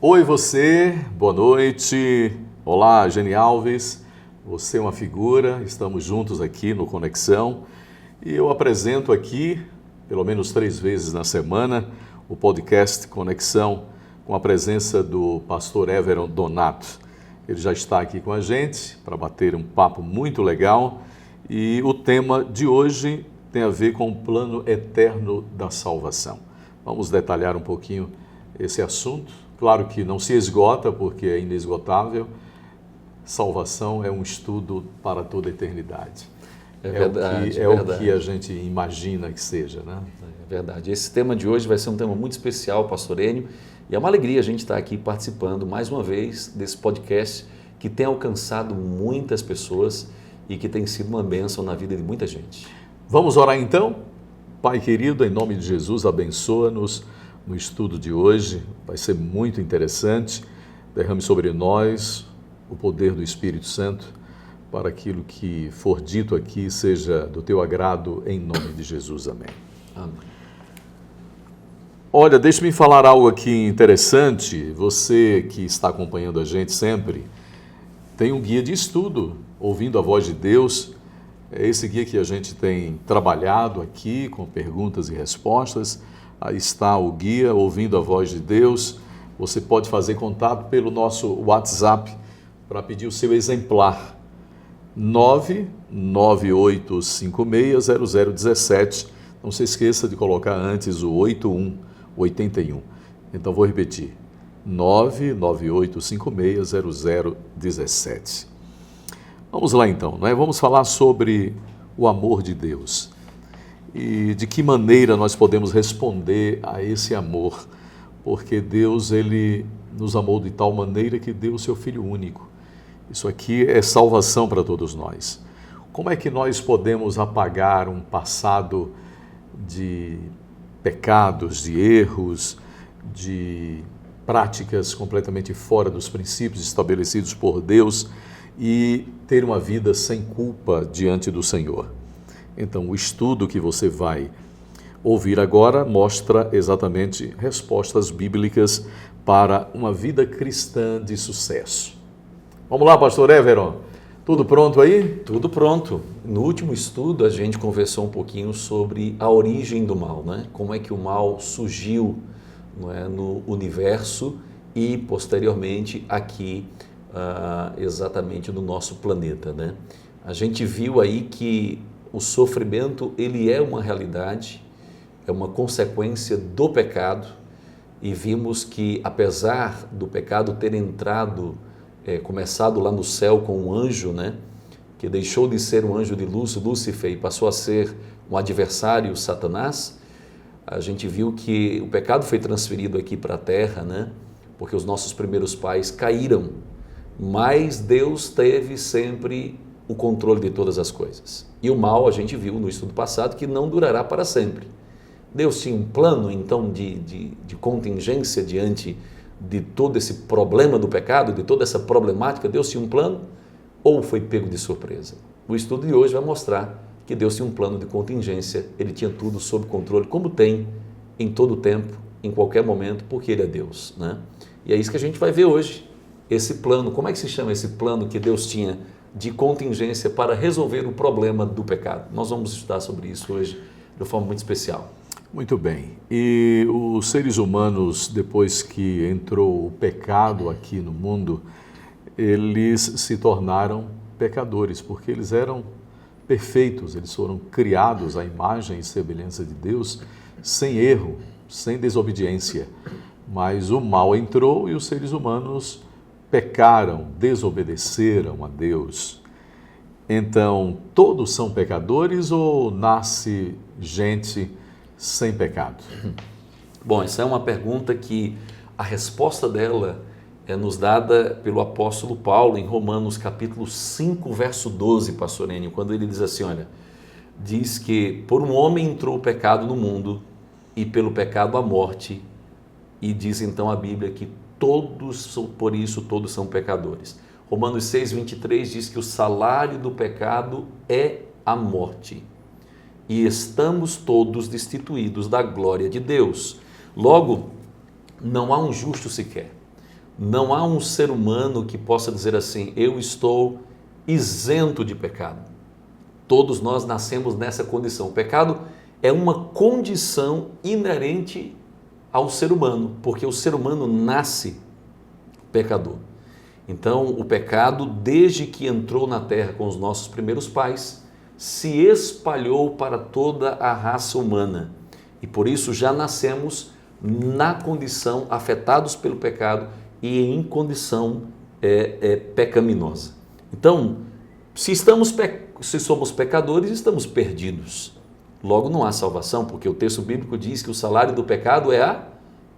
Oi você, boa noite. Olá, Geni Alves. Você é uma figura, estamos juntos aqui no Conexão e eu apresento aqui, pelo menos 3 vezes na semana, o podcast Conexão com a presença do pastor Everon Donato. Ele já está aqui com a gente para bater um papo muito legal e o tema de hoje tem a ver com o plano eterno da salvação. Vamos detalhar um pouquinho esse assunto. Claro que não se esgota porque é inesgotável. Salvação é um estudo para toda a eternidade. É verdade. É o que a gente imagina que seja, né? É verdade. Esse tema de hoje vai ser um tema muito especial, pastor Enio, e é uma alegria a gente estar aqui participando mais uma vez desse podcast que tem alcançado muitas pessoas e que tem sido uma bênção na vida de muita gente. Vamos orar então? Pai querido, em nome de Jesus, abençoa-nos no estudo de hoje. Vai ser muito interessante. Derrame sobre nós o poder do Espírito Santo para aquilo que for dito aqui seja do teu agrado, em nome de Jesus. Amém. Amém. Olha, deixe-me falar algo aqui interessante. Você que está acompanhando a gente sempre, tem um guia de estudo, Ouvindo a Voz de Deus. É esse guia que a gente tem trabalhado aqui com perguntas e respostas. Aí está o guia, Ouvindo a Voz de Deus. Você pode fazer contato pelo nosso WhatsApp para pedir o seu exemplar. 998560017. Não se esqueça de colocar antes o 81. Então vou repetir. 998560017. Vamos lá então, né? Vamos falar sobre o amor de Deus. E de que maneira nós podemos responder a esse amor, porque Deus, Ele nos amou de tal maneira que deu o seu Filho único. Isso aqui é salvação para todos nós. Como é que nós podemos apagar um passado de pecados, de erros, de práticas completamente fora dos princípios estabelecidos por Deus e ter uma vida sem culpa diante do Senhor? Então, o estudo que você vai ouvir agora mostra exatamente respostas bíblicas para uma vida cristã de sucesso. Vamos lá, pastor Everon. Tudo pronto aí? Tudo pronto. No último estudo, a gente conversou um pouquinho sobre a origem do mal, né? Como é que o mal surgiu, não é, no universo e, posteriormente, aqui, exatamente no nosso planeta, né? A gente viu aí que o sofrimento, ele é uma realidade, é uma consequência do pecado, e vimos que, apesar do pecado ter entrado, começado lá no céu com um anjo, né, que deixou de ser um anjo de luz, Lúcifer, e passou a ser um adversário, Satanás, a gente viu que o pecado foi transferido aqui para a terra, né, porque os nossos primeiros pais caíram, mas Deus teve sempre o controle de todas as coisas. E o mal, a gente viu no estudo passado, que não durará para sempre. Deus tinha um plano, então, de contingência diante de todo esse problema do pecado, de toda essa problemática. Deus tinha um plano ou foi pego de surpresa? O estudo de hoje vai mostrar que Deus tinha um plano de contingência, Ele tinha tudo sob controle, como tem em todo o tempo, em qualquer momento, porque Ele é Deus, né? E é isso que a gente vai ver hoje, esse plano. Como é que se chama esse plano que Deus tinha de contingência para resolver o problema do pecado? Nós vamos estudar sobre isso hoje de forma muito especial. Muito bem. E os seres humanos, depois que entrou o pecado aqui no mundo, eles se tornaram pecadores, porque eles eram perfeitos, eles foram criados à imagem e semelhança de Deus, sem erro, sem desobediência. Mas o mal entrou e os seres humanos pecaram, desobedeceram a Deus. Então, todos são pecadores ou nasce gente sem pecado? Bom, essa é uma pergunta que a resposta dela é nos dada pelo apóstolo Paulo em Romanos capítulo 5, verso 12, pastor Enio, quando ele diz assim, olha, diz que por um homem entrou o pecado no mundo e pelo pecado a morte, e diz então a Bíblia que por isso todos são pecadores. Romanos 6, 23 diz que o salário do pecado é a morte. E estamos todos destituídos da glória de Deus. Logo, não há um justo sequer. Não há um ser humano que possa dizer assim, eu estou isento de pecado. Todos nós nascemos nessa condição. O pecado é uma condição inerente ao ser humano, porque o ser humano nasce pecador. Então, o pecado, desde que entrou na terra com os nossos primeiros pais, se espalhou para toda a raça humana. E por isso já nascemos na condição, afetados pelo pecado e em condição pecaminosa. Então, se somos pecadores, estamos perdidos. Logo não há salvação, porque o texto bíblico diz que o salário do pecado é a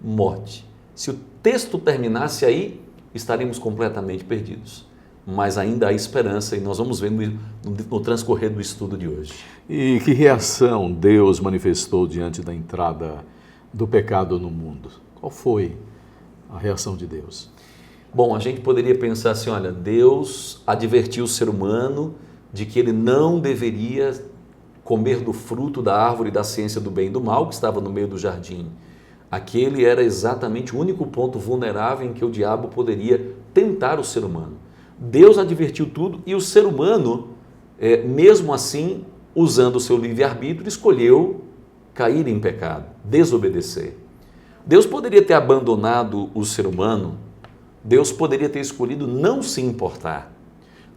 morte. Se o texto terminasse aí, estaremos completamente perdidos. Mas ainda há esperança e nós vamos ver no transcorrer do estudo de hoje. E que reação Deus manifestou diante da entrada do pecado no mundo? Qual foi a reação de Deus? Bom, a gente poderia pensar assim, olha, Deus advertiu o ser humano de que ele não deveria comer do fruto da árvore da ciência do bem e do mal que estava no meio do jardim. Aquele era exatamente o único ponto vulnerável em que o diabo poderia tentar o ser humano. Deus advertiu tudo e o ser humano, mesmo assim, usando o seu livre-arbítrio, escolheu cair em pecado, desobedecer. Deus poderia ter abandonado o ser humano, Deus poderia ter escolhido não se importar.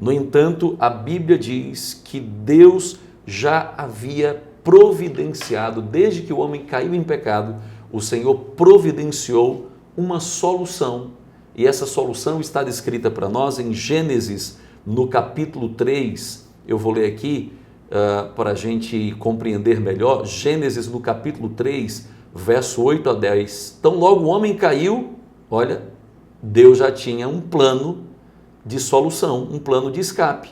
No entanto, a Bíblia diz que Deus já havia providenciado, desde que o homem caiu em pecado, o Senhor providenciou uma solução. E essa solução está descrita para nós em Gênesis, no capítulo 3. Eu vou ler aqui para a gente compreender melhor. Gênesis, no capítulo 3, verso 8 a 10. Então, logo o homem caiu, olha, Deus já tinha um plano de solução, um plano de escape.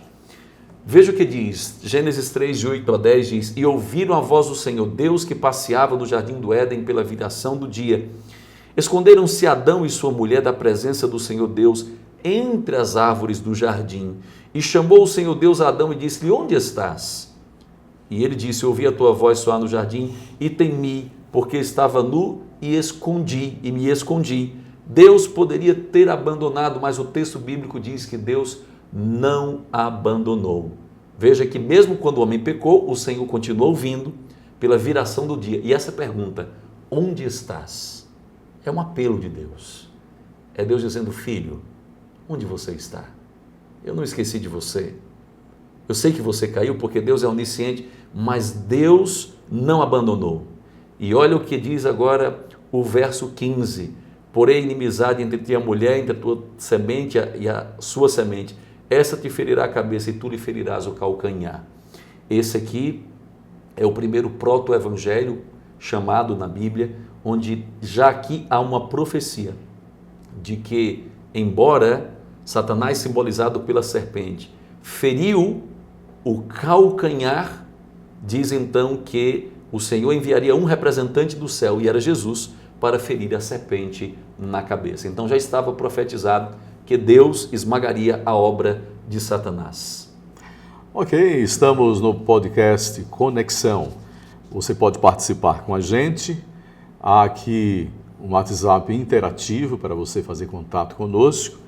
Veja o que diz, Gênesis 3, de 8 a 10 diz, e ouviram a voz do Senhor Deus que passeava no jardim do Éden pela viração do dia. Esconderam-se Adão e sua mulher da presença do Senhor Deus entre as árvores do jardim. E chamou o Senhor Deus a Adão e disse-lhe, onde estás? E ele disse, ouvi a tua voz soar no jardim e temi, porque estava nu e me escondi. Deus poderia ter abandonado, mas o texto bíblico diz que Deus não abandonou. Veja que mesmo quando o homem pecou, o Senhor continuou vindo pela viração do dia. E essa pergunta, onde estás? É um apelo de Deus. É Deus dizendo, filho, onde você está? Eu não esqueci de você. Eu sei que você caiu porque Deus é onisciente, mas Deus não abandonou. E olha o que diz agora o verso 15. Porém, inimizade entre ti e a mulher, entre a tua semente e a sua semente. Essa te ferirá a cabeça e tu lhe ferirás o calcanhar. Esse aqui é o primeiro proto-evangelho chamado na Bíblia, onde já aqui há uma profecia de que, embora Satanás, simbolizado pela serpente, feriu o calcanhar, diz então que o Senhor enviaria um representante do céu, e era Jesus, para ferir a serpente na cabeça. Então já estava profetizado que Deus esmagaria a obra de Satanás. Ok, estamos no podcast Conexão. Você pode participar com a gente. Há aqui um WhatsApp interativo para você fazer contato conosco.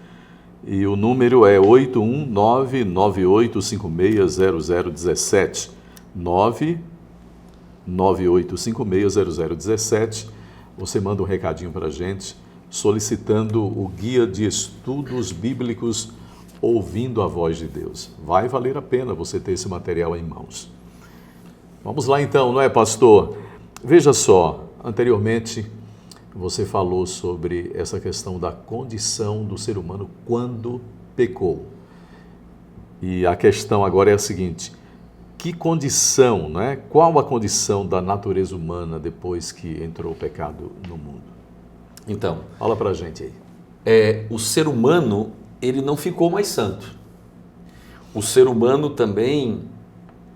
E o número é 81998560017. 998560017. Você manda um recadinho para a gente, solicitando o guia de estudos bíblicos Ouvindo a Voz de Deus. Vai valer a pena você ter esse material em mãos. Vamos lá então, não é, pastor? Veja só, anteriormente você falou sobre essa questão da condição do ser humano quando pecou. E a questão agora é a seguinte, que condição, né? Qual a condição da natureza humana depois que entrou o pecado no mundo? Então, fala pra gente aí. O ser humano, ele não ficou mais santo. O ser humano também,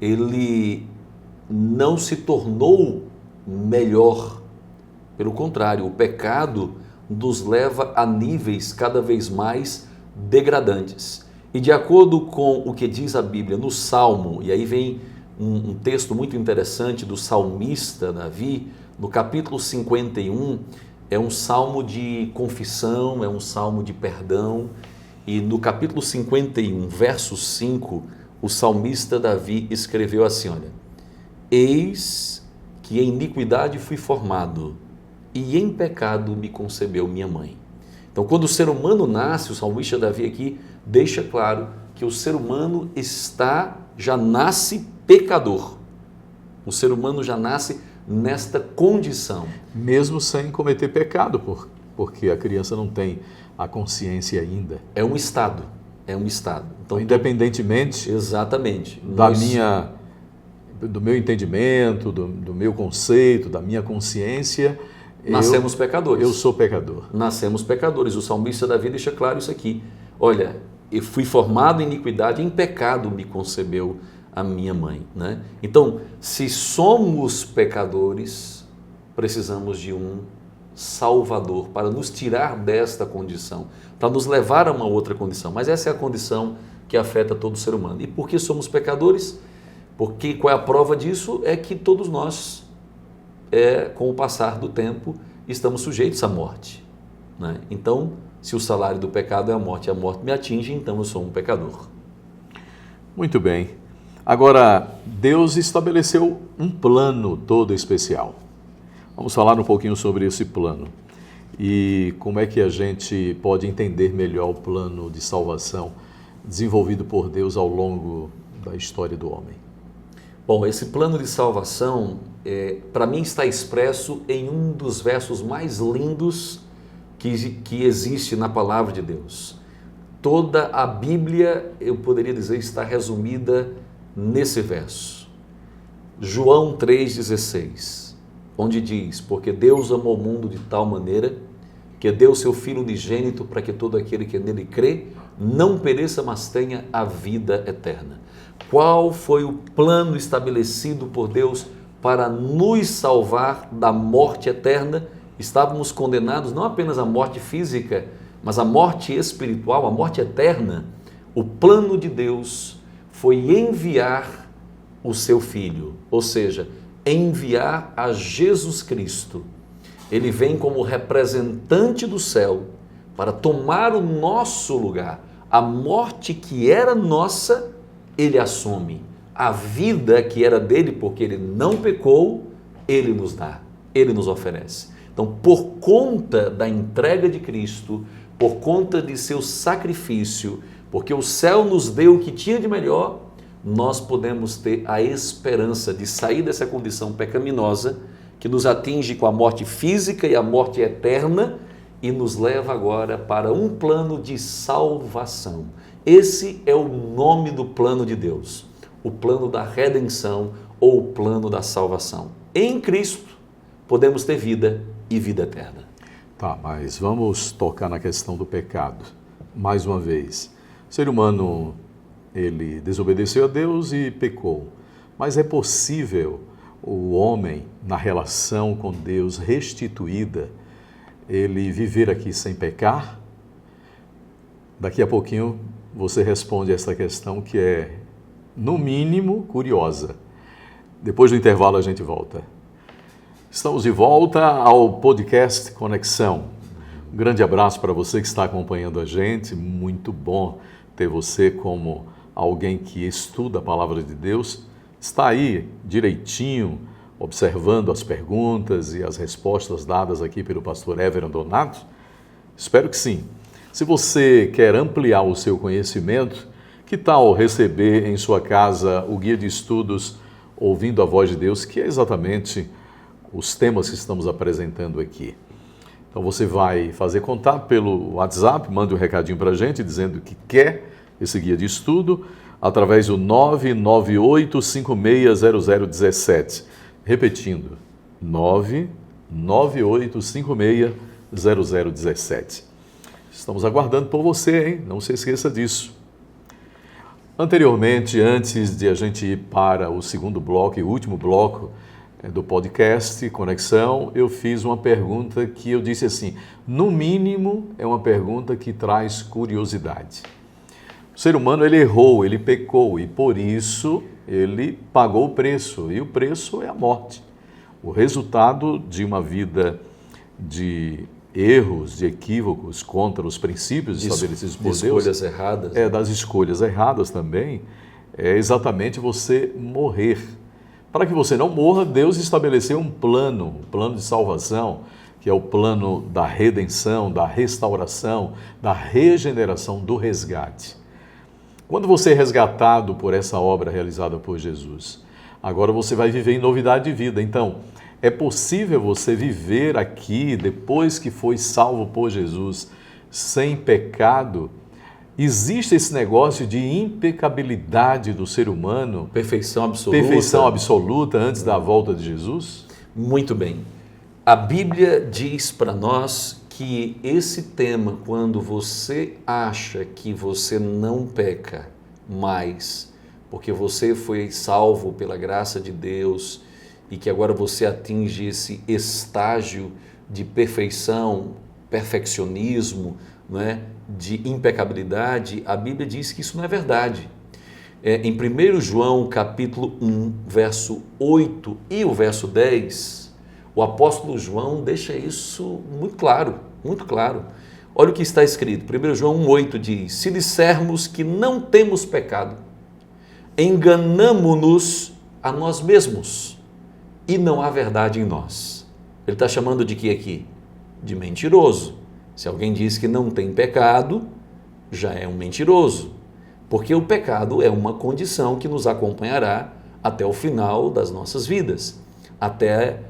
ele não se tornou melhor. Pelo contrário, o pecado nos leva a níveis cada vez mais degradantes. E de acordo com o que diz a Bíblia no Salmo, e aí vem um texto muito interessante do salmista Davi, no capítulo 51, é um salmo de confissão, é um salmo de perdão. E no capítulo 51, verso 5, o salmista Davi escreveu assim, olha: eis que em iniquidade fui formado, e em pecado me concebeu minha mãe. Então, quando o ser humano nasce, o salmista Davi aqui deixa claro que o ser humano já nasce pecador. O ser humano já nasce nesta condição. Mesmo sem cometer pecado, porque a criança não tem a consciência ainda. É um estado. Então, independentemente exatamente. Do meu entendimento, do meu conceito, da minha consciência, nascemos pecadores. Eu sou pecador. Nascemos pecadores. O salmista Davi deixa claro isso aqui. Olha, eu fui formado em iniquidade, em pecado me concebeu a minha mãe, né? Então, se somos pecadores, precisamos de um Salvador para nos tirar desta condição, para nos levar a uma outra condição. Mas essa é a condição que afeta todo ser humano. E por que somos pecadores? Porque qual é a prova disso? É que todos nós, com o passar do tempo, estamos sujeitos à morte, né? Então, se o salário do pecado é a morte me atinge, então eu sou um pecador. Muito bem. Agora, Deus estabeleceu um plano todo especial. Vamos falar um pouquinho sobre esse plano e como é que a gente pode entender melhor o plano de salvação desenvolvido por Deus ao longo da história do homem. Bom, esse plano de salvação, para mim, está expresso em um dos versos mais lindos que existe na palavra de Deus. Toda a Bíblia, eu poderia dizer, está resumida nesse verso. João 3,16, onde diz: porque Deus amou o mundo de tal maneira que deu seu Filho unigênito para que todo aquele que nele crê não pereça, mas tenha a vida eterna. Qual foi o plano estabelecido por Deus para nos salvar da morte eterna? Estávamos condenados não apenas à morte física, mas à morte espiritual, à morte eterna. O plano de Deus foi enviar o seu Filho, ou seja, enviar a Jesus Cristo. Ele vem como representante do céu para tomar o nosso lugar. A morte que era nossa, ele assume. A vida que era dele, porque ele não pecou, ele nos dá, ele nos oferece. Então, por conta da entrega de Cristo, por conta de seu sacrifício, porque o céu nos deu o que tinha de melhor, nós podemos ter a esperança de sair dessa condição pecaminosa que nos atinge com a morte física e a morte eterna e nos leva agora para um plano de salvação. Esse é o nome do plano de Deus, o plano da redenção ou o plano da salvação. Em Cristo podemos ter vida e vida eterna. Tá, mas vamos tocar na questão do pecado. Mais uma vez, o ser humano, ele desobedeceu a Deus e pecou. Mas é possível o homem, na relação com Deus restituída, ele viver aqui sem pecar? Daqui a pouquinho você responde essa questão que é, no mínimo, curiosa. Depois do intervalo a gente volta. Estamos de volta ao podcast Conexão. Um grande abraço para você que está acompanhando a gente. Muito bom ter você como alguém que estuda a palavra de Deus. Está aí direitinho, observando as perguntas e as respostas dadas aqui pelo pastor Everton Donato? Espero que sim. Se você quer ampliar o seu conhecimento, que tal receber em sua casa o guia de estudos Ouvindo a Voz de Deus, que é exatamente os temas que estamos apresentando aqui. Então você vai fazer contato pelo WhatsApp, mande um recadinho para a gente dizendo que quer esse guia de estudo através do 998560017. Repetindo, 998560017. Estamos aguardando por você, hein? Não se esqueça disso. Anteriormente, antes de a gente ir para o segundo bloco e último bloco do podcast Conexão, eu fiz uma pergunta que eu disse assim, no mínimo é uma pergunta que traz curiosidade. O ser humano, ele errou, ele pecou e por isso ele pagou o preço e o preço é a morte. O resultado de uma vida de erros, de equívocos contra os princípios estabelecidos por Deus. Escolhas erradas. Das escolhas erradas também, é exatamente você morrer. Para que você não morra, Deus estabeleceu um plano de salvação, que é o plano da redenção, da restauração, da regeneração, do resgate. Quando você é resgatado por essa obra realizada por Jesus, agora você vai viver em novidade de vida. Então, é possível você viver aqui, depois que foi salvo por Jesus, sem pecado? Existe esse negócio de impecabilidade do ser humano? Perfeição absoluta. Perfeição absoluta antes da volta de Jesus? Muito bem. A Bíblia diz para nós que esse tema, quando você acha que você não peca mais, porque você foi salvo pela graça de Deus e que agora você atinge esse estágio de perfeição, perfeccionismo, não é? De impecabilidade, a Bíblia diz que isso não é verdade. Em 1 João capítulo 1, verso 8 e o verso 10, o apóstolo João deixa isso muito claro, muito claro. Olha o que está escrito, 1 João 1,8 diz: se dissermos que não temos pecado, enganamo-nos a nós mesmos e não há verdade em nós. Ele está chamando de que aqui? De mentiroso. Se alguém diz que não tem pecado, já é um mentiroso, porque o pecado é uma condição que nos acompanhará até o final das nossas vidas, até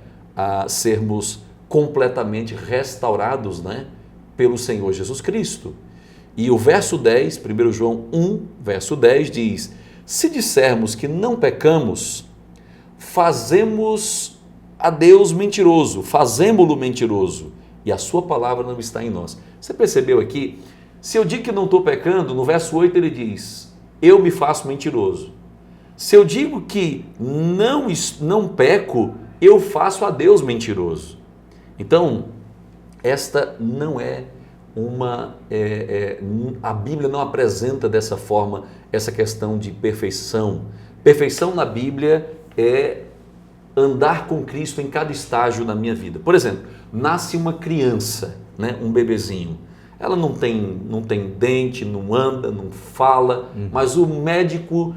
sermos completamente restaurados, né, pelo Senhor Jesus Cristo. E o verso 10, 1 João 1, verso 10 diz: se dissermos que não pecamos, fazemos a Deus mentiroso, fazemo-lo mentiroso, e a sua palavra não está em nós. Você percebeu aqui? Se eu digo que não estou pecando, no verso 8 ele diz: eu me faço mentiroso. Se eu digo que não peco, eu faço a Deus mentiroso. Então, esta não é a Bíblia não apresenta dessa forma essa questão de perfeição. Perfeição na Bíblia é andar com Cristo em cada estágio da minha vida. Por exemplo, nasce uma criança, né, um bebezinho. Ela não tem dente, não anda, não fala, mas o médico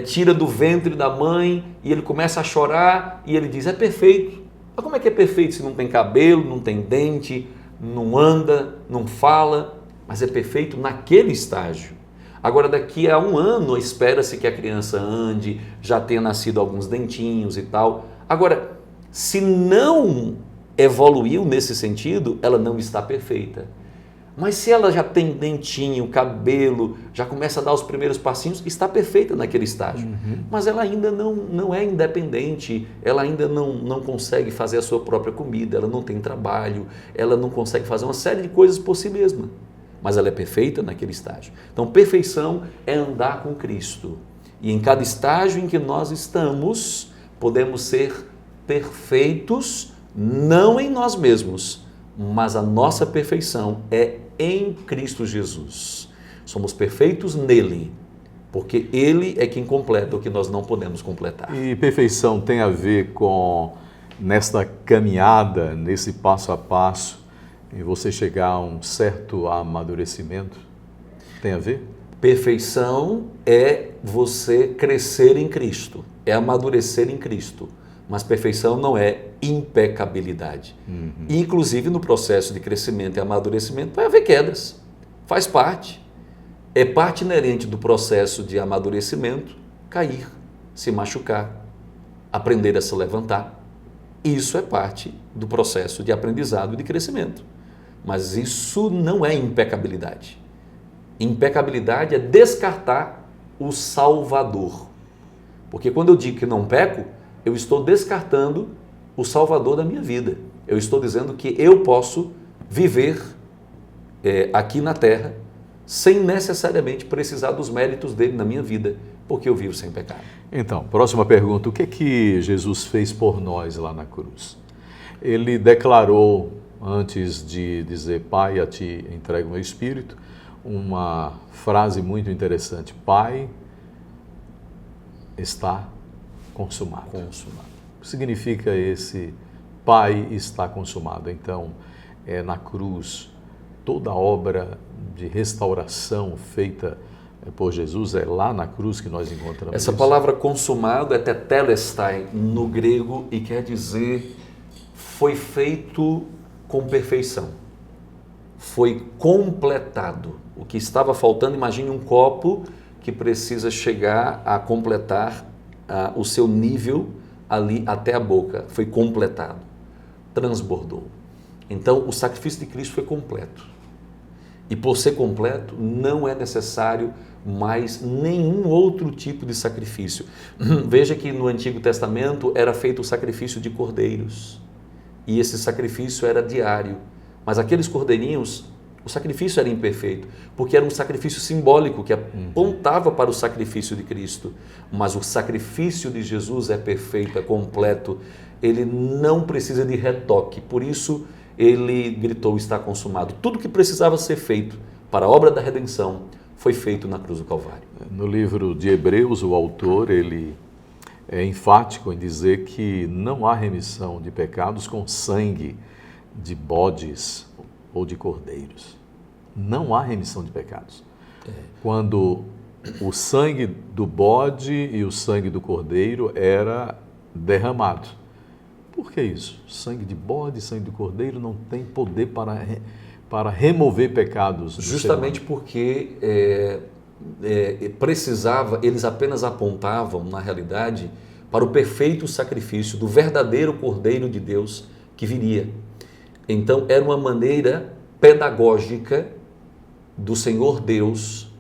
tira do ventre da mãe e ele começa a chorar e ele diz: é perfeito. Mas como é que é perfeito se não tem cabelo, não tem dente, não anda, não fala? Mas é perfeito naquele estágio. Agora, daqui a 1 ano, espera-se que a criança ande, já tenha nascido alguns dentinhos e tal. Agora, se não evoluiu nesse sentido, ela não está perfeita. Mas se ela já tem dentinho, cabelo, já começa a dar os primeiros passinhos, está perfeita naquele estágio. Mas ela ainda não é independente, ela ainda não consegue fazer a sua própria comida, ela não tem trabalho, ela não consegue fazer uma série de coisas por si mesma. Mas ela é perfeita naquele estágio. Então, perfeição é andar com Cristo. E em cada estágio em que nós estamos, podemos ser perfeitos, não em nós mesmos, mas a nossa perfeição é em Cristo Jesus. Somos perfeitos nele, porque ele é quem completa o que nós não podemos completar. E perfeição tem a ver com, nesta caminhada, nesse passo a passo, em você chegar a um certo amadurecimento? Tem a ver? Perfeição é você crescer em Cristo, é amadurecer em Cristo. Mas perfeição não é impecabilidade. Inclusive, no processo de crescimento e amadurecimento, vai haver quedas. Faz parte. É parte inerente do processo de amadurecimento cair, se machucar, aprender a se levantar. Isso é parte do processo de aprendizado e de crescimento. Mas isso não é impecabilidade. Impecabilidade é descartar o Salvador. Porque quando eu digo que não peco, eu estou descartando o Salvador da minha vida. Eu estou dizendo que eu posso viver aqui na terra sem necessariamente precisar dos méritos dele na minha vida, porque eu vivo sem pecado. Então, próxima pergunta: o que é que Jesus fez por nós lá na cruz? Ele declarou, antes de dizer: Pai, a ti entrego o meu espírito, uma frase muito interessante: Pai, está consumado. Consumado. O que significa esse Pai, está consumado. Então, na cruz, toda a obra de restauração feita por Jesus, é lá na cruz que nós encontramos Essa isso. palavra consumado é tetelestai no grego e quer dizer foi feito com perfeição, foi completado. O que estava faltando, imagine um copo que precisa chegar a completar o seu nível ali até a boca, foi completado, transbordou. Então o sacrifício de Cristo foi completo. E por ser completo, não é necessário mais nenhum outro tipo de sacrifício. Veja que no Antigo Testamento era feito o sacrifício de cordeiros. E esse sacrifício era diário. Mas aqueles cordeirinhos, o sacrifício era imperfeito, porque era um sacrifício simbólico que apontava para o sacrifício de Cristo. Mas o sacrifício de Jesus é perfeito, é completo. Ele não precisa de retoque. Por isso, ele gritou, está consumado. Tudo que precisava ser feito para a obra da redenção foi feito na cruz do Calvário. No livro de Hebreus, o autor, ele é enfático em dizer que não há remissão de pecados com sangue de bodes ou de cordeiros. Não há remissão de pecados. Quando o sangue do bode e o sangue do cordeiro era derramado. Por que isso? Sangue de bode, sangue de cordeiro não tem poder para remover pecados. Justamente porque precisava, eles apenas apontavam, na realidade, para o perfeito sacrifício do verdadeiro Cordeiro de Deus que viria. Então, era uma maneira pedagógica do Senhor Deus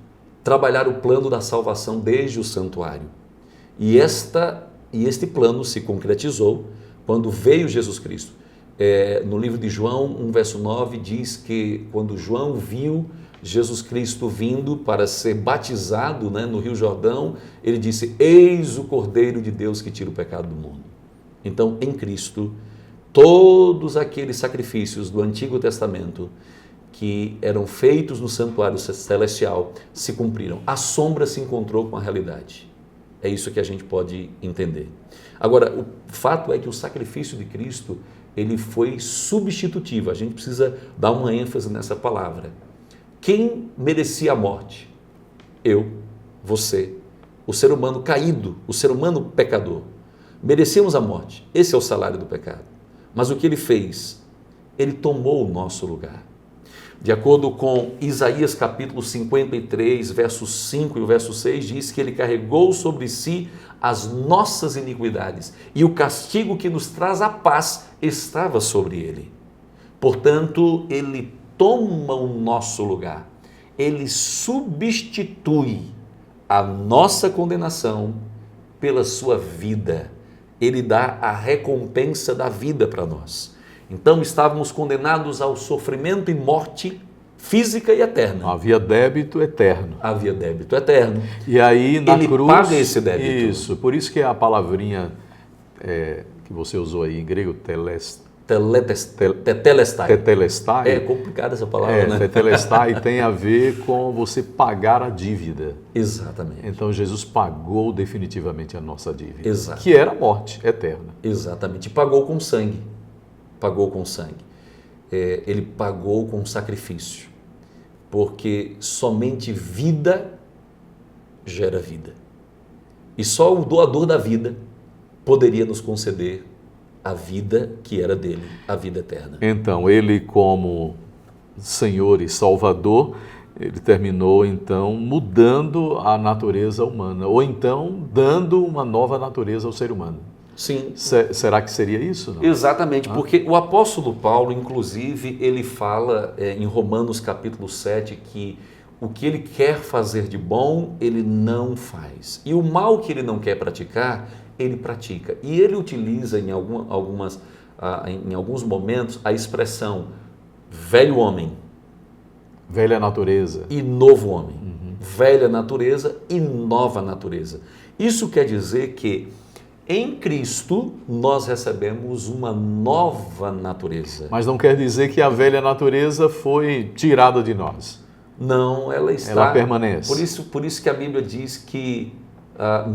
trabalhar o plano da salvação desde o santuário. E este plano se concretizou quando veio Jesus Cristo. No livro de João, 1 verso 9, diz que quando João viu Jesus Cristo vindo para ser batizado, no Rio Jordão, ele disse, eis o Cordeiro de Deus que tira o pecado do mundo. Então, em Cristo, todos aqueles sacrifícios do Antigo Testamento que eram feitos no santuário celestial se cumpriram. A sombra se encontrou com a realidade. É isso que a gente pode entender. Agora, o fato é que o sacrifício de Cristo, ele foi substitutivo. A gente precisa dar uma ênfase nessa palavra. Quem merecia a morte? Eu, você, o ser humano caído, o ser humano pecador. Merecíamos a morte. Esse é o salário do pecado. Mas o que ele fez? Ele tomou o nosso lugar. De acordo com Isaías capítulo 53, verso 5 e o verso 6, diz que ele carregou sobre si as nossas iniquidades e o castigo que nos traz a paz estava sobre ele. Portanto, ele toma o nosso lugar, ele substitui a nossa condenação pela sua vida, ele dá a recompensa da vida para nós. Então estávamos condenados ao sofrimento e morte física e eterna. Havia débito eterno. Havia débito eterno. E aí na Ele cruz... paga esse débito. Isso, por isso que a palavrinha que você usou aí em grego, tetelestai. tetelestai. É complicada essa palavra, né? Tetelestai tem a ver com você pagar a dívida. Exatamente. Então Jesus pagou definitivamente a nossa dívida. Exato. Que era a morte eterna. Exatamente. E pagou com sangue. Pagou com sangue. Ele pagou com sacrifício. Porque somente vida gera vida. E só o doador da vida poderia nos conceder a vida que era dele, a vida eterna. Então, ele como Senhor e Salvador, ele terminou então mudando a natureza humana, ou então dando uma nova natureza ao ser humano. Sim. Será que seria isso? Não? Exatamente, porque o apóstolo Paulo, inclusive, ele fala em Romanos capítulo 7 que o que ele quer fazer de bom, ele não faz. E o mal que ele não quer praticar, ele pratica. E ele utiliza em alguns momentos a expressão velho homem. Velha natureza. E novo homem. Velha natureza e nova natureza. Isso quer dizer que em Cristo nós recebemos uma nova natureza. Mas não quer dizer que a velha natureza foi tirada de nós. Não, ela está... Ela permanece. Por isso que a Bíblia diz que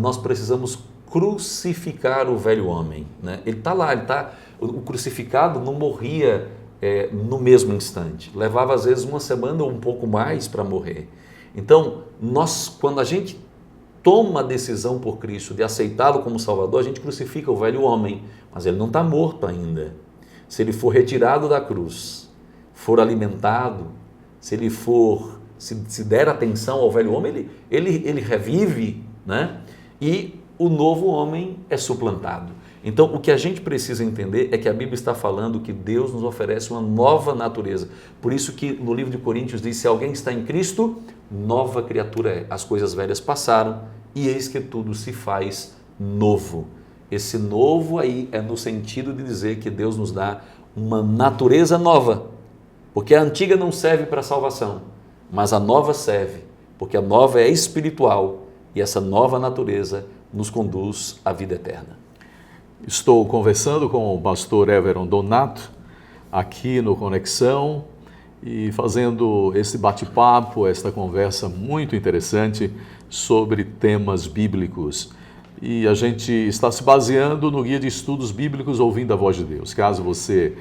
nós precisamos crucificar o velho homem. Né? Ele está lá, ele está O crucificado não morria no mesmo instante, levava às vezes uma semana ou um pouco mais para morrer. Então, quando a gente toma a decisão por Cristo de aceitá-lo como Salvador, a gente crucifica o velho homem, mas ele não está morto ainda. Se ele for retirado da cruz, for alimentado, se ele for, se der atenção ao velho homem, ele revive, né? E o novo homem é suplantado. Então, o que a gente precisa entender é que a Bíblia está falando que Deus nos oferece uma nova natureza. Por isso que no livro de Coríntios diz, se alguém está em Cristo, nova criatura é. As coisas velhas passaram e eis que tudo se faz novo. Esse novo aí é no sentido de dizer que Deus nos dá uma natureza nova. Porque a antiga não serve para a salvação, mas a nova serve, porque a nova é espiritual e essa nova natureza nos conduz à vida eterna. Estou conversando com o pastor Everon Donato, aqui no Conexão, e fazendo esse bate-papo, esta conversa muito interessante sobre temas bíblicos. E a gente está se baseando no Guia de Estudos Bíblicos Ouvindo a Voz de Deus. Caso você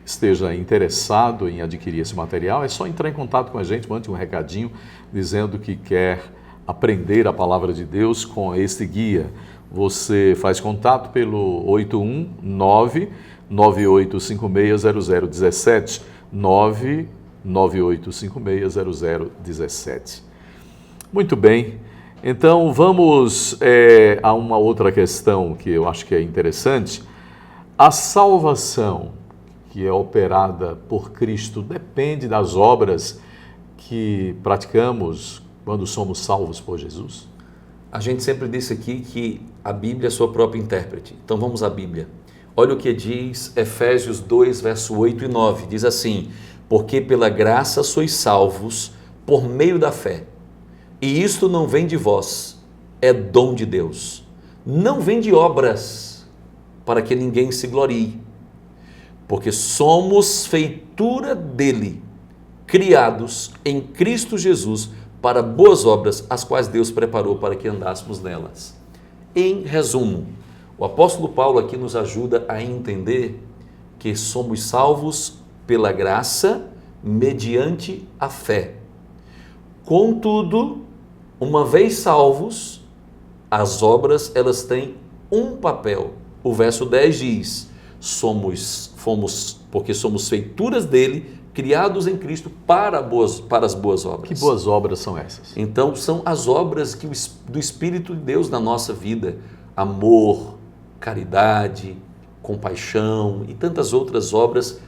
esteja interessado em adquirir esse material, é só entrar em contato com a gente, mande um recadinho dizendo que quer aprender a Palavra de Deus com este guia. Você faz contato pelo 819-9856-0017, 99856-0017. Muito bem, então vamos a uma outra questão que eu acho que é interessante. A salvação que é operada por Cristo depende das obras que praticamos quando somos salvos por Jesus? A gente sempre disse aqui que a Bíblia é sua própria intérprete. Então vamos à Bíblia. Olha o que diz Efésios 2, verso 8 e 9. Diz assim, porque pela graça sois salvos por meio da fé. E isto não vem de vós, é dom de Deus. Não vem de obras, para que ninguém se glorie. Porque somos feitura dele, criados em Cristo Jesus, para boas obras, as quais Deus preparou para que andássemos nelas. Em resumo, o apóstolo Paulo aqui nos ajuda a entender que somos salvos pela graça, mediante a fé. Contudo, uma vez salvos, as obras elas têm um papel. O verso 10 diz, porque somos feituras dele, criados em Cristo para as boas obras. Que boas obras são essas? Então, são as obras do Espírito de Deus na nossa vida. Amor, caridade, compaixão e tantas outras obras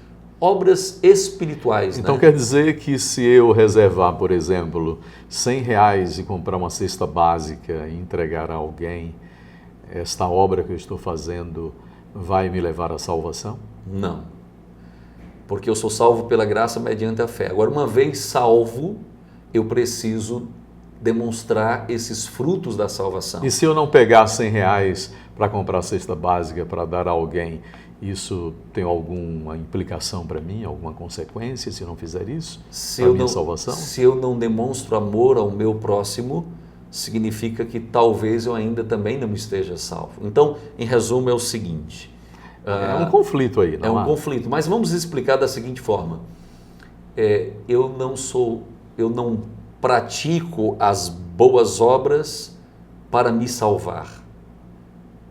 espirituais. Então, né? Quer dizer que se eu reservar, por exemplo, R$100 e comprar uma cesta básica e entregar a alguém, esta obra que eu estou fazendo vai me levar à salvação? Não. Porque eu sou salvo pela graça mediante a fé. Agora, uma vez salvo, eu preciso demonstrar esses frutos da salvação. E se eu não pegar R$100 para comprar a cesta básica para dar a alguém, isso tem alguma implicação para mim, alguma consequência se eu não fizer isso? Para a minha salvação? Se eu não demonstro amor ao meu próximo, significa que talvez eu ainda também não esteja salvo. Então, em resumo, é o seguinte... É um conflito aí, não é? É um conflito, mas vamos explicar da seguinte forma. Eu não pratico as boas obras para me salvar.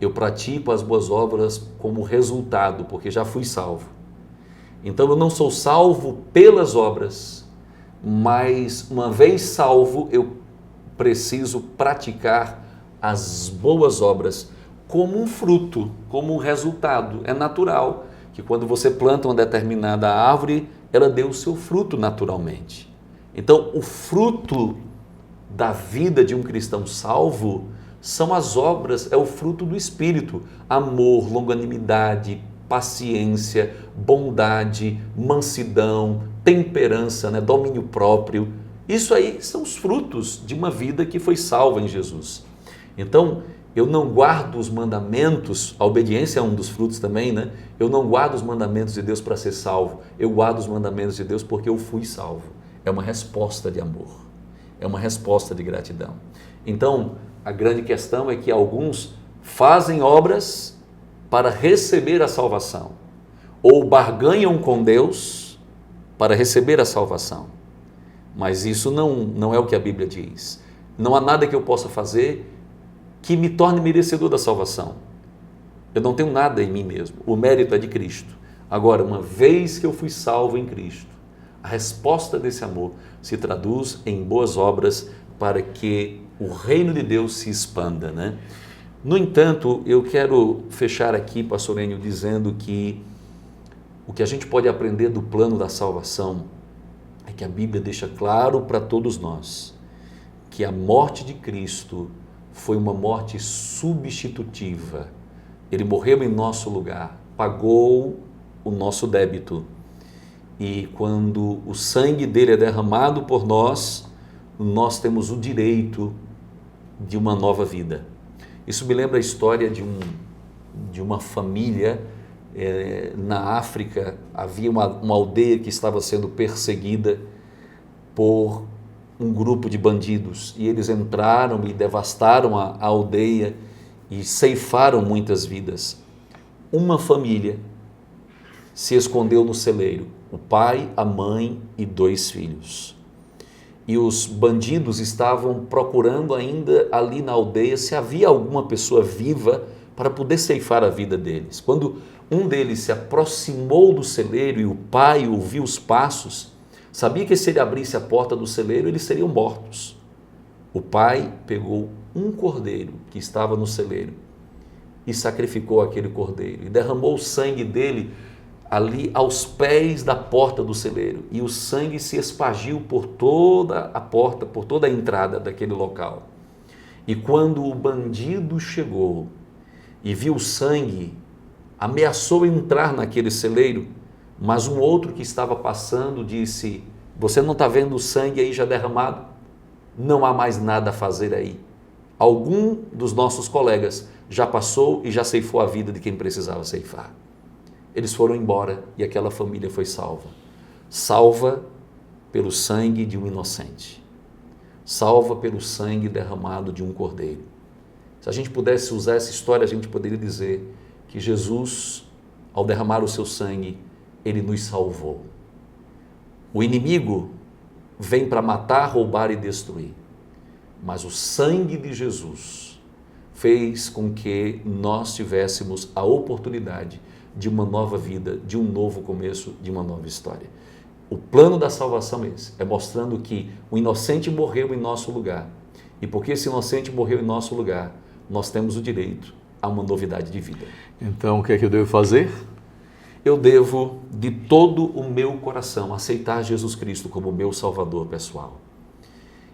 Eu pratico as boas obras como resultado, porque já fui salvo. Então eu não sou salvo pelas obras, mas uma vez salvo, eu preciso praticar as boas obras como um fruto, como um resultado. É natural que quando você planta uma determinada árvore, ela dê o seu fruto naturalmente. Então, o fruto da vida de um cristão salvo são as obras, é o fruto do Espírito. Amor, longanimidade, paciência, bondade, mansidão, temperança, né? Domínio próprio. Isso aí são os frutos de uma vida que foi salva em Jesus. Então, eu não guardo os mandamentos, a obediência é um dos frutos também, né? Eu não guardo os mandamentos de Deus para ser salvo, eu guardo os mandamentos de Deus porque eu fui salvo. É uma resposta de amor, é uma resposta de gratidão. Então, a grande questão é que alguns fazem obras para receber a salvação, ou barganham com Deus para receber a salvação. Mas isso não é o que a Bíblia diz. Não há nada que eu possa fazer que me torne merecedor da salvação. Eu não tenho nada em mim mesmo. O mérito é de Cristo. Agora, uma vez que eu fui salvo em Cristo, a resposta desse amor se traduz em boas obras para que o reino de Deus se expanda, né? No entanto, eu quero fechar aqui, pastor Enio, dizendo que o que a gente pode aprender do plano da salvação é que a Bíblia deixa claro para todos nós que a morte de Cristo foi uma morte substitutiva. Ele morreu em nosso lugar, pagou o nosso débito. E quando o sangue dele é derramado por nós, nós temos o direito de uma nova vida. Isso me lembra a história de uma família na África. Havia uma aldeia que estava sendo perseguida por um grupo de bandidos e eles entraram e devastaram a aldeia e ceifaram muitas vidas. Uma família se escondeu no celeiro, o pai, a mãe e 2 filhos. E os bandidos estavam procurando ainda ali na aldeia se havia alguma pessoa viva para poder ceifar a vida deles. Quando um deles se aproximou do celeiro e o pai ouviu os passos, sabia que se ele abrisse a porta do celeiro, eles seriam mortos. O pai pegou um cordeiro que estava no celeiro e sacrificou aquele cordeiro e derramou o sangue dele ali aos pés da porta do celeiro, e o sangue se espargiu por toda a porta, por toda a entrada daquele local. E quando o bandido chegou e viu o sangue, ameaçou entrar naquele celeiro, mas um outro que estava passando disse: você não está vendo o sangue aí já derramado? Não há mais nada a fazer aí. Algum dos nossos colegas já passou e já ceifou a vida de quem precisava ceifar. Eles foram embora e aquela família foi salva. Salva pelo sangue de um inocente. Salva pelo sangue derramado de um cordeiro. Se a gente pudesse usar essa história, a gente poderia dizer que Jesus, ao derramar o seu sangue, ele nos salvou. O inimigo vem para matar, roubar e destruir. Mas o sangue de Jesus fez com que nós tivéssemos a oportunidade de uma nova vida, de um novo começo, de uma nova história. O plano da salvação é mostrando que o inocente morreu em nosso lugar. E porque esse inocente morreu em nosso lugar, nós temos o direito a uma novidade de vida. Então, o que é que eu devo fazer? Eu devo, de todo o meu coração, aceitar Jesus Cristo como meu Salvador pessoal.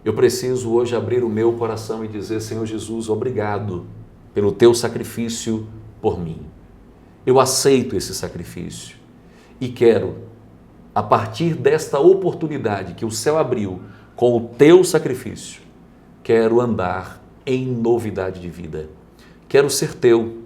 Eu preciso hoje abrir o meu coração e dizer: Senhor Jesus, obrigado pelo teu sacrifício por mim. Eu aceito esse sacrifício e quero, a partir desta oportunidade que o céu abriu com o teu sacrifício, quero andar em novidade de vida. Quero ser teu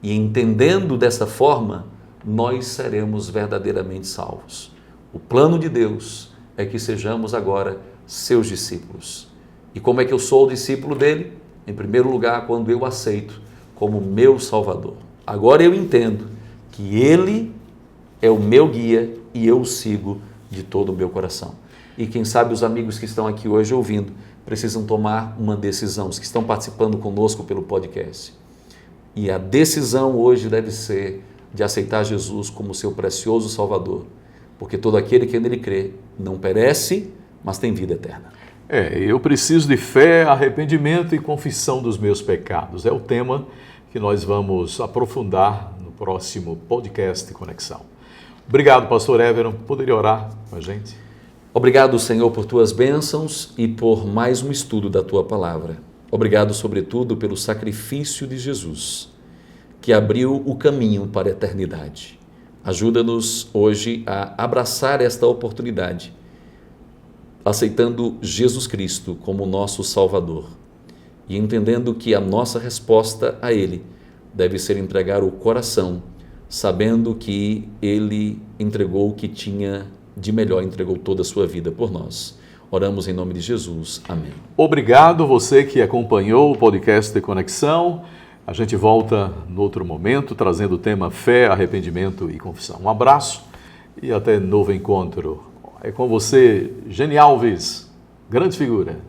e, entendendo dessa forma, nós seremos verdadeiramente salvos. O plano de Deus é que sejamos agora seus discípulos. E como é que eu sou o discípulo dele? Em primeiro lugar, quando eu aceito como meu Salvador. Agora eu entendo que ele é o meu guia e eu o sigo de todo o meu coração. E quem sabe os amigos que estão aqui hoje ouvindo precisam tomar uma decisão, os que estão participando conosco pelo podcast. E a decisão hoje deve ser de aceitar Jesus como seu precioso Salvador, porque todo aquele que nele crê não perece, mas tem vida eterna. Eu preciso de fé, arrependimento e confissão dos meus pecados. É o tema que nós vamos aprofundar no próximo podcast de Conexão. Obrigado, pastor Everon. Poderia orar com a gente? Obrigado, Senhor, por tuas bênçãos e por mais um estudo da tua palavra. Obrigado, sobretudo, pelo sacrifício de Jesus, que abriu o caminho para a eternidade. Ajuda-nos hoje a abraçar esta oportunidade, aceitando Jesus Cristo como nosso Salvador e entendendo que a nossa resposta a Ele deve ser entregar o coração, sabendo que Ele entregou o que tinha de melhor, entregou toda a sua vida por nós. Oramos em nome de Jesus. Amém. Obrigado você que acompanhou o podcast de Conexão. A gente volta no outro momento, trazendo o tema fé, arrependimento e confissão. Um abraço e até novo encontro. É com você, Geni Alves, grande figura.